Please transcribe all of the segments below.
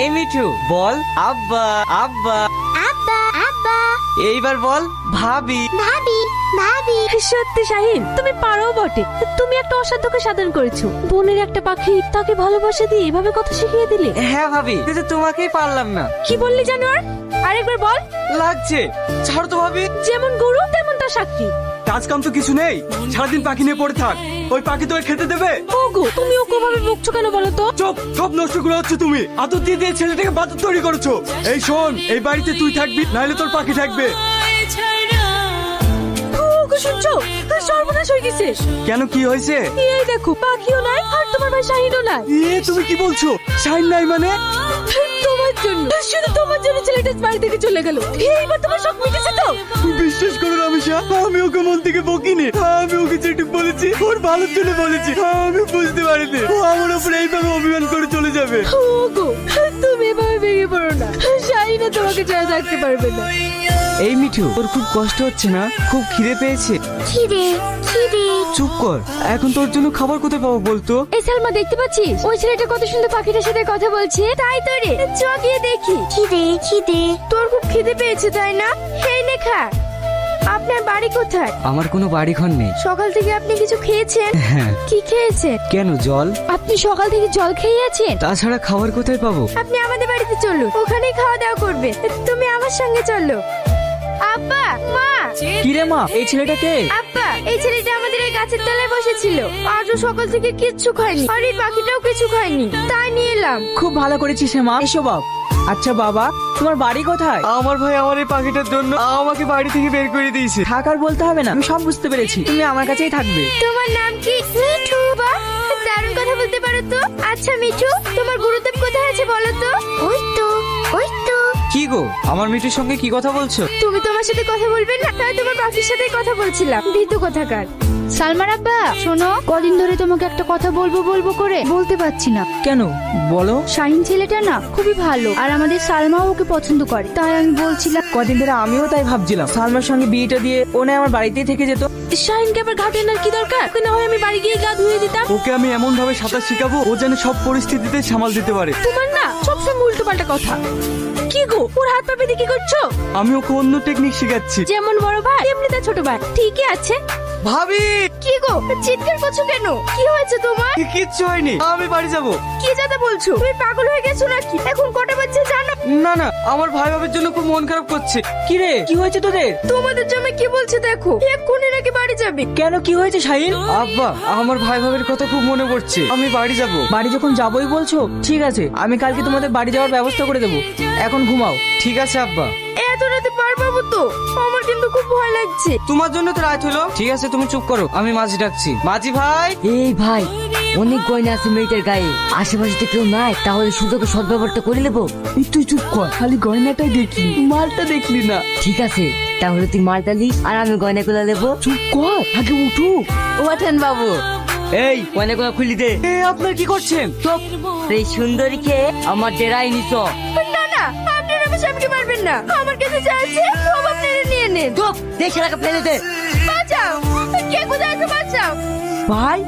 এই মিঠু বল আব্বা আব্বা। আব্বা আব্বা এইবার বল ভাবি। ভাবি ভাবি। সত্যি শাহিন, তুমি পারো বটে। তুমি একটা অসাধ্যকে সাধন করেছো। বোনের একটা পাখি তাকে ভালোবাসা দিয়ে এভাবে কথা শিখিয়ে দিলে। হ্যাঁ ভাবি, কিন্তু তোমাকেই পারলাম না। কি বললি জানোয়ার? আরেকবার বল। লাগছে, ছাড় তো ভাবি। যেমন গরু তেমন তার সাক্ষী। কাজ কাম তো কিছু নেই, সারাদিন পাখি নিয়ে পড়ে থাক। ওই পাখি তোকে খেতে দেবে? ওগো, তুমি ওকে ভাবে বকছো কেন বলো তো? চুপ, সব নষ্ট করে হচ্ছে তুমি। আদর দিয়ে দিয়ে ছেলেটাকে বাদর তৈরি করেছো। এই শোন, এই বাড়িতে তুই থাকবি, নাহলে তোর পাখি থাকবে। ওগো শুনছো? সর্বনাশ হয়ে গেছে। কেন, কি হয়েছে? এই দেখো, পাখিও নাই আর তোমার ভাই শাহিনও নাই। তুমি কি বলছো? শাইন নাই মানে? তোমার জন্য, শুধু তোমার জন্য ছেলেটা বাড়ি থেকে চলে গেল। এইবার তোমার সব মিটেছে তো? বিশ্বাস করো রামেশা, আমি ওকে মন থেকে বকিনি। আমি ওকে যেটুকু বলেছি ওর ভালোর জন্য বলেছি। আমি বুঝতে পারিনি ও আমার উপরে এইভাবে অভিমান করে চলে যাবে। ওগো, তুমি এভাবে ভেঙে পড়ো না। শাহিনও তোমাকে ছাড়া থাকতে পারবে না। এই মিঠু, তোর খুব কষ্ট হচ্ছে না? খুব খিদে পেয়েছে? খিদে খিদে। চুপ কর, এখন তোর জন্য খাবার কোথায় পাবো বলতো? এই সালমা, দেখতে পাচ্ছিস ওই ছেলেটা কত সুন্দর পাখিটার সাথে কথা বলছে? তাই তো রে, চ গিয়ে দেখি। খিদে খিদে। তোর খুব খিদে পেয়েছে তাই না? এই নে খা। আপনার বাড়ি কোথায়? আমার কোনো বাড়ি ঘর নেই। সকাল থেকে আপনি কিছু খেয়েছেন? হ্যাঁ। কি খেয়েছেন? কেন, জল? আপনি সকাল থেকে জল খেয়ে আছেন? তাছাড়া খাবার কোথায় পাবো? আপনি আমাদের বাড়িতে চলুন, ওখানেই খাওয়া দাওয়া করবে। তুমি আমার সঙ্গে চলো। আব্বা, মা। কিরে মা, এই ছেলেটাকে? আব্বা, এই ছেলেটা আমাদের এই গাছের তলায় বসেছিল। আজও সকাল থেকে কিচ্ছু খায়নি, আর এই পাখিটাও কিছু খায়নি, তাই নিয়ে এলাম। খুব ভালো করেছিস মা। এসো বাপ। আচ্ছা বাবা, তোমার বাড়ি কোথায়? আমার ভাই আমার এই পাখিটার জন্য আমাকে বাড়ি থেকে বের করে দিয়েছে। থাকার বলতে হবে না, আমি সব বুঝতে পেরেছি। তুমি আমার কাছেই থাকবে। তোমার নাম কি? মিঠু। বাহ, দারুণ কথা বলতে পারো তো। আচ্ছা মিঠু, তোমার গুরুদেব কোথায় আছে বলো তো? ওই তো ওই তো। কি গো, আমার মিঠুর সঙ্গে কি কথা বলছো? তুমি তোমার সাথে কথা বলবে না? তাই তোমার পাখির সাথে কথা বলছিলাম। ভীতু কোথাকার। সালমার আব্বা, শোনো, কদিন ধরে তোমাকে একটা কথা বলবো বলবো করে বলতে পারছি না। কেন বলো? শাহিন ছেলেটা না খুবই ভালো, আর আমাদের সালমাও ওকে পছন্দ করে, তাই আমি বলছিলাম। কদিন ধরে আমিও তাই ভাবছিলাম, সালমার সঙ্গে বিয়েটা দিয়ে ও না আমার বাড়িতেই থেকে যেত। শাহিনকে আবার ঘাটে না কি দরকার? ওকে না হয় আমি বাড়ি গিয়ে গা ধুয়ে দিতাম। ওকে আমি এমন ভাবে সাঁতার শিখাবো ও যেন সব পরিস্থিতিতে সামাল দিতে পারে। তোমার না সবসময় উল্টো পাল্টা কথা। কি গো, ওর হাত পা বেঁধে কি করছো? আমি ওকে অন্য টেকনিক শিখাচ্ছি। যেমন বড় ভাই তেমনি তার ছোট ভাই। ঠিকই আছে। ভাবি, কি গো, চিৎকার করছো কেন? কি হয়েছে তোমার? কিচ্ছু হয়নি, আমি বাড়ি যাব। কি যাতে বলছো? তুমি পাগল হয়ে গেছো নাকি? এখন কটা বাজছে জানো? না না, আমার ভাই ভাবির জন্য খুব মন খারাপ করছে। কি রে, কি হয়েছে তোদের? তোমাদের জন্য কি বলছে দেখো, এক্ষুনি নাকি বাড়ি যাবে। কেন, কি হয়েছে শাহিন? আব্বা, আমার ভাই ভাবির কথা খুব মনে পড়ছে, আমি বাড়ি যাব। বাড়ি যখন যাবোই বলছো, ঠিক আছে, আমি কালকে তোমাদের বাড়ি যাওয়ার ব্যবস্থা করে দেবো। এখন ঘুমাও। ঠিক আছে আব্বা। এত রাতে পারবো তো? আমার কিন্তু খুব ভয় লাগছে। তোমার জন্য তো রাত হলো। ঠিক আছে, তুমি চুপ করো, আমি মাঝি ডাকছি। মাঝি ভাই। এই ভাই, অনেক গয়না আছে মেয়েটার গায়ে, আশেপাশে তো কেউ নাই, তাহলে সুযোগে সদ্ব্যবহারটা করে নেবো। তুই চুপ কর, খালি গয়নাটাই দেখলি, মালটা দেখলি না। ঠিক আছে, তাহলে তুই মালটা নিস আর আমি গয়নাগুলো নেবো। চুপ কর, আগে উঠু। ওঠেন বাবু, এই গয়নাগুলো খুলি দে। আপনার কি করছেন? চুপ, এই সুন্দরীকে আমার ডেরাই নিছ। না না, আপনারা আমার স্বামীকে মারবেন না। আমার কাছে যা আছে সব আপনারা নিয়ে নেন। চুপ, দেখে রাখা ফেলে দে। বাঁচাও, কে কোথায় আছে বাঁচাও। ভাই,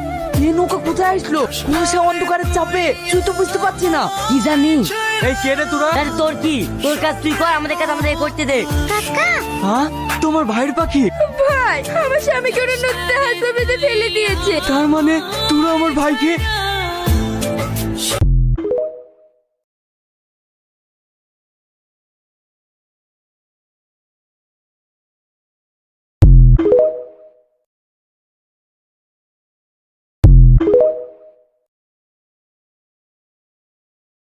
এই নৌকা কোথায় আসলো? কুয়াশা অন্ধকারের চাপে তুই তো বুঝতে পারছি না। কি জানি? এই কে রে তোরা? আরে তোর কি? তোর কাজ তুই কর, আমাদের কাজ আমাদের করতে দে। কাকা হ্যাঁ, তোমার ভাইয়ের পাখি? ভাই, আমার স্বামীকে ওরা নদীতে হাত পা বেঁধে ফেলে দিয়েছে। তার মানে তোরা আমার ভাইকে